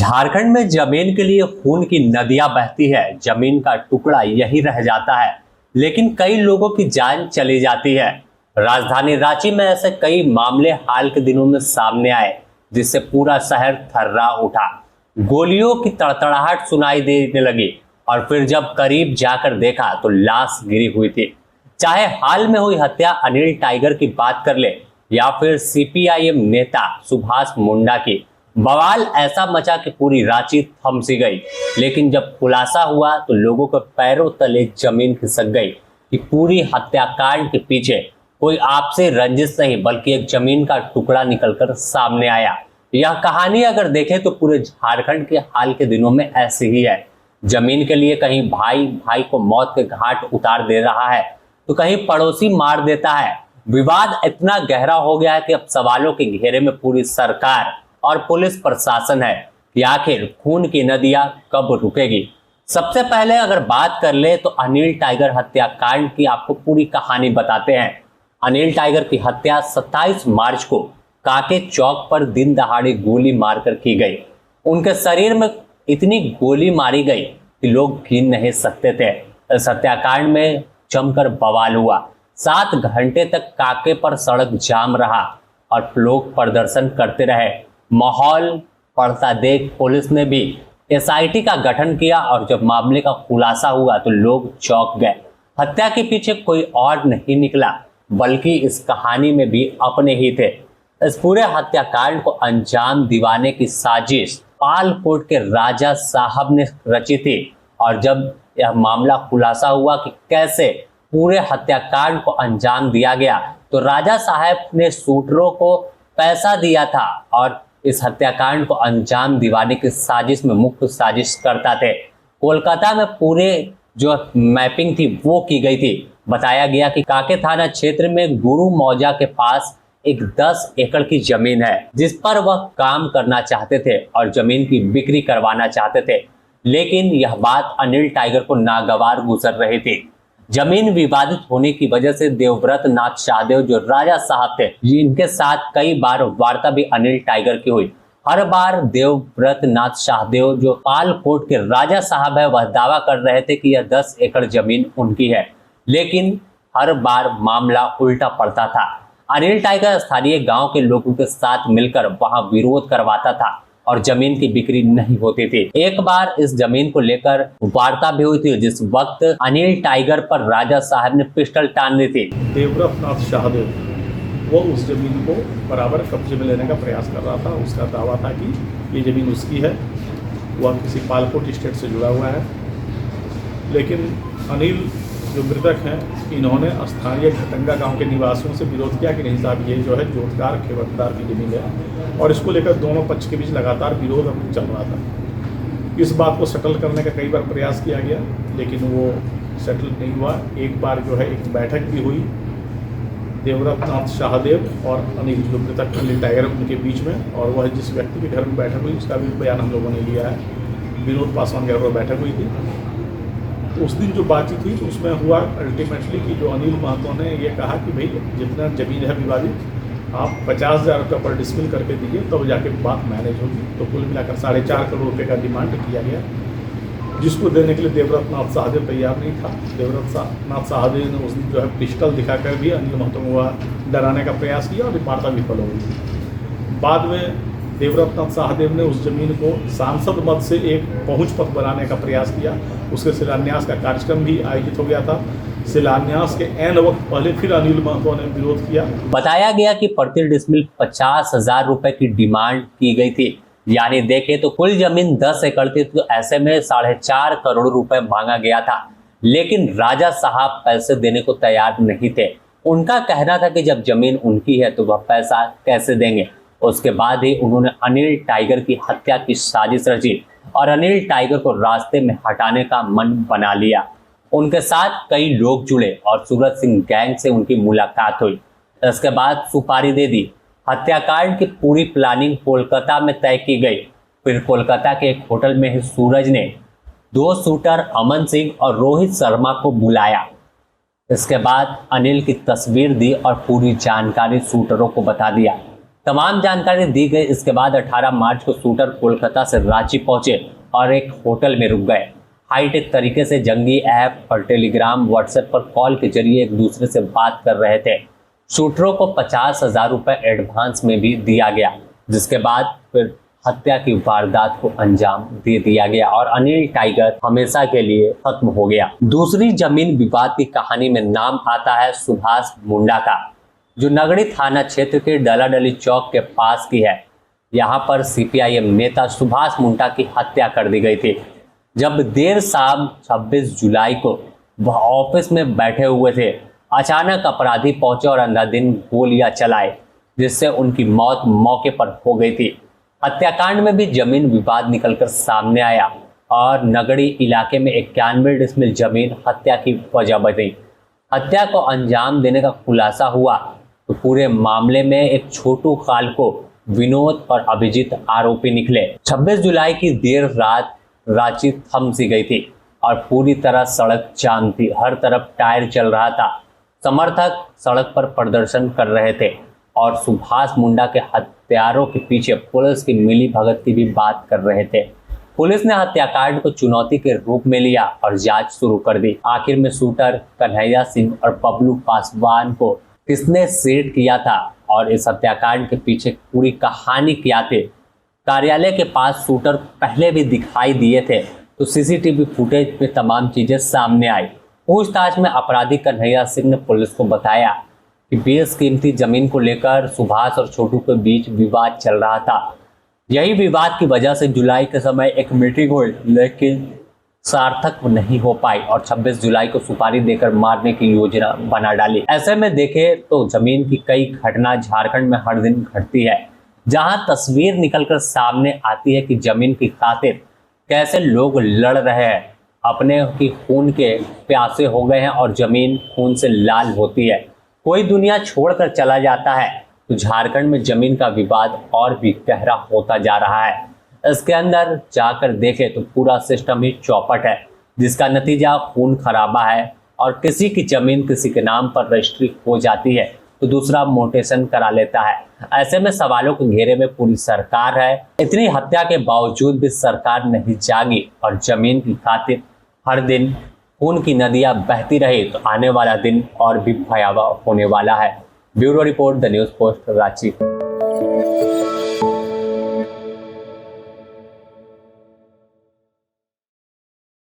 झारखंड में जमीन के लिए खून की नदियां बहती है। जमीन का टुकड़ा यही रह जाता है, लेकिन कई लोगों की जान चली जाती है। राजधानी रांची में ऐसे कई मामले हाल के दिनों में सामने आए, जिससे पूरा शहर थर्रा उठा। गोलियों की तड़तड़ाहट सुनाई देने लगी और फिर जब करीब जाकर देखा तो लाश गिरी हुई थी। चाहे हाल में हुई हत्या अनिल टाइगर की बात कर ले या फिर सीपीआईएम नेता सुभाष मुंडा की, बवाल ऐसा मचा कि पूरी रांची थम सी गई। लेकिन जब खुलासा हुआ तो लोगों के पैरों तले जमीन खिसक गई कि पूरी हत्याकांड के पीछे कोई आपसे रंजिश नहीं बल्कि एक जमीन का टुकड़ा निकलकर सामने आया। यह कहानी अगर देखें तो पूरे झारखंड के हाल के दिनों में ऐसी ही है। जमीन के लिए कहीं भाई भाई को मौत के घाट उतार दे रहा है तो कहीं पड़ोसी मार देता है। विवाद इतना गहरा हो गया है कि अब सवालों के घेरे में पूरी सरकार और पुलिस प्रशासन है कि आखिर खून की नदियां कब रुकेगी। सबसे पहले अगर बात कर ले तो अनिल टाइगर हत्याकांड की आपको पूरी कहानी बताते हैं। अनिल टाइगर की हत्या 27 मार्च को काके चौक पर दिन दहाड़े गोली मारकर की गई। उनके शरीर में इतनी गोली मारी गई कि लोग गिन नहीं सकते थे। इस हत्याकांड में जमकर बवाल हुआ। 7 घंटे तक काके पर सड़क जाम रहा और लोग प्रदर्शन करते रहे। माहौल पड़ता देख पुलिस ने भी एसआईटी का गठन किया और जब मामले का खुलासा हुआ तो लोग चौंक गए। हत्या के पीछे कोई और नहीं निकला बल्कि इस कहानी में भी अपने ही थे। इस पूरे हत्याकांड को अंजाम दिवाने की साजिश पालकोट के राजा साहब ने रची थी। और जब यह मामला खुलासा हुआ कि कैसे पूरे हत्याकांड को अंजाम दिया गया तो राजा साहब ने शूटरों को पैसा दिया था और इस हत्याकांड को अंजाम दिवाने की साजिश में मुख्य साजिश करता थे। कोलकाता में पूरे जो मैपिंग थी वो की गई थी। बताया गया कि काके थाना क्षेत्र में गुरु मौजा के पास एक 10 एकड़ की जमीन है जिस पर वह काम करना चाहते थे और जमीन की बिक्री करवाना चाहते थे। लेकिन यह बात अनिल टाइगर को नागवार गुजर रही थी। जमीन विवादित होने की वजह से देवव्रत नाथ शाहदेव जो राजा साहब थे, इनके साथ कई बार वार्ता भी अनिल टाइगर की हुई। हर बार देवव्रत नाथ शाहदेव जो पालकोट के राजा साहब है वह दावा कर रहे थे कि यह 10 एकड़ जमीन उनकी है, लेकिन हर बार मामला उल्टा पड़ता था। अनिल टाइगर स्थानीय गांव के लोगों के साथ मिलकर वहां विरोध करवाता था और जमीन की बिक्री नहीं होती थी। एक बार इस जमीन को लेकर वार्ता भी हुई थी जिस वक्त अनिल टाइगर पर राजा साहब ने पिस्टल टान दी थी। देवव्रत नाथ शाहदेव वो उस जमीन को बराबर कब्जे में लेने का प्रयास कर रहा था। उसका दावा था कि ये जमीन उसकी है, वह किसी पालकोट स्टेट से जुड़ा हुआ है। लेकिन अनिल जो मृतक हैं इन्होंने स्थानीय घटंगा गांव के निवासियों से विरोध किया कि नहीं साहब ये जो है जोतकार खेवतदार की जमीन है, और इसको लेकर दोनों पक्ष के बीच लगातार विरोध चल रहा था। इस बात को सेटल करने का कई बार प्रयास किया गया लेकिन वो सेटल नहीं हुआ। एक बार जो है एक बैठक भी हुई देवव्रत नाथ शाहदेव और अनिल जो मृतक अनिल टाइगर उनके बीच में, और वह जिस व्यक्ति के घर में बैठक हुई उसका भी बयान हम लोगों ने लिया है। विनोद पासवान के घर पर बैठक हुई थी। तो उस दिन जो बातचीत थी तो उसमें हुआ अल्टीमेटली कि जो अनिल महतो ने ये कहा कि भाई जितना ज़मीन है विवादित आप 50,000 रुपये पर डिस्मिल करके दीजिए तब जाके बात मैनेज होगी। तो कुल मिलाकर 4.5 करोड़ रुपये का डिमांड किया गया, जिसको देने के लिए देवव्रत नाथ शाहदेव तैयार नहीं था। देवव्रत नाथ शाहदेव ने उस दिन जो है पिस्टल दिखाकर भी अनिल महतो को डराने का प्रयास किया और वार्ता विफल हो गई। बाद में देवव्रत नाथ शाहदेव ने उस जमीन को सांसद मद से एक पहुंच पथ बनाने का प्रयास किया। उसके शिलान्यास का कार्यक्रम भी आयोजित हो गया था। शिलान्यास के एन वक्त पहले फिर अनिल महतो ने विरोध किया। बताया गया कि प्रति डिसमिल 50,000 रुपए की डिमांड की गई थी। यानी देखे तो कुल जमीन 10 एकड़ थी, तो ऐसे में 4.5 करोड़ रुपए मांगा गया था। लेकिन राजा साहब पैसे देने को तैयार नहीं थे। उनका कहना था कि जब जमीन उनकी है तो वह पैसा कैसे देंगे। उसके बाद ही उन्होंने अनिल टाइगर की हत्या की साजिश रची और अनिल टाइगर को रास्ते में हटाने का मन बना लिया। उनके साथ कई लोग जुड़े और सूरज सिंह गैंग से उनकी मुलाकात हुई। इसके बाद सुपारी दे दी। हत्याकांड की पूरी प्लानिंग कोलकाता में तय की गई। फिर कोलकाता के एक होटल में ही सूरज ने 2 शूटर अमन सिंह और रोहित शर्मा को बुलाया। इसके बाद अनिल की तस्वीर दी और पूरी जानकारी शूटरों को बता दिया। तमाम जानकारी दी गई। इसके बाद 18 मार्च को शूटर कोलकाता से रांची पहुंचे और एक होटल में रुक गए। हाईटेक तरीके से जंगी ऐप और टेलीग्राम, व्हाट्सएप पर कॉल के जरिए एक दूसरे से बात कर रहे थे। शूटरों को 50,000 रुपए एडवांस में भी दिया गया, जिसके बाद फिर हत्या की वारदात को अंजाम दे दिया गया और अनिल टाइगर हमेशा के लिए खत्म हो गया। दूसरी जमीन विवाद की कहानी में नाम आता है सुभाष मुंडा का, जो नगड़ी थाना क्षेत्र के डलाडली चौक के पास की है। यहाँ पर सीपीआईएम नेता सुभाष मुंडा की हत्या कर दी गई थी। जब देर शाम 26 जुलाई को वह ऑफिस में बैठे हुए थे, अचानक अपराधी पहुंचे और अंधाधुंध गोलियां चलाए, जिससे उनकी मौत मौके पर हो गई थी। हत्याकांड में भी जमीन विवाद निकलकर सामने आया और नगड़ी इलाके में 91 डिसमिल जमीन हत्या की वजह बनी। हत्या को अंजाम देने का खुलासा हुआ तो पूरे मामले में एक छोटू काल को विनोद और अभिजीत आरोपी निकले। 26 जुलाई की देर रात रांची थम सी गई थी और पूरी तरह सड़क जाम थी। हर तरफ टायर चल रहा था। समर्थक सड़क पर प्रदर्शन कर रहे थे और सुभाष मुंडा के हत्यारों के पीछे पुलिस की मिली भगत की भी बात कर रहे थे। पुलिस ने हत्याकांड को चुनौती के रूप में लिया और जांच शुरू कर दी। आखिर में शूटर कन्हैया सिंह और बबलू पासवान को किसने सेट किया था और इस हत्याकांड के पीछे पूरी कहानी क्या थी। कार्यालय के पास शूटर पहले भी दिखाई दिए थे तो सीसीटीवी फुटेज में तमाम चीजें सामने आई। पूछताछ में अपराधी कन्हैया सिंह ने पुलिस को बताया कि बेशकीमती जमीन को लेकर सुभाष और छोटू के बीच विवाद चल रहा था। यही विवाद की वजह से जुलाई के समय एक मीटिंग हुई, लेकिन सार्थक नहीं हो पाई और 26 जुलाई को सुपारी देकर मारने की योजना बना डाली। ऐसे में देखे तो जमीन की कई घटना झारखंड में हर दिन घटती है, जहां तस्वीर निकलकर सामने आती है कि जमीन की खातिर कैसे लोग लड़ रहे हैं, अपने की खून के प्यासे हो गए हैं और जमीन खून से लाल होती है। कोई दुनिया छोड़कर चला जाता है तो झारखंड में जमीन का विवाद और भी गहरा होता जा रहा है। इसके अंदर जाकर देखे तो पूरा सिस्टम ही चौपट है, जिसका नतीजा खून खराबा है और किसी की जमीन किसी के नाम पर रजिस्ट्री हो जाती है तो दूसरा मोटेशन करा लेता है। ऐसे में सवालों के घेरे में पूरी सरकार है। इतनी हत्या के बावजूद भी सरकार नहीं जागी और जमीन की खातिर हर दिन खून की नदियां बहती रही तो आने वाला दिन और भी भयावह होने वाला है। Bureau report, the news post, Ranchi.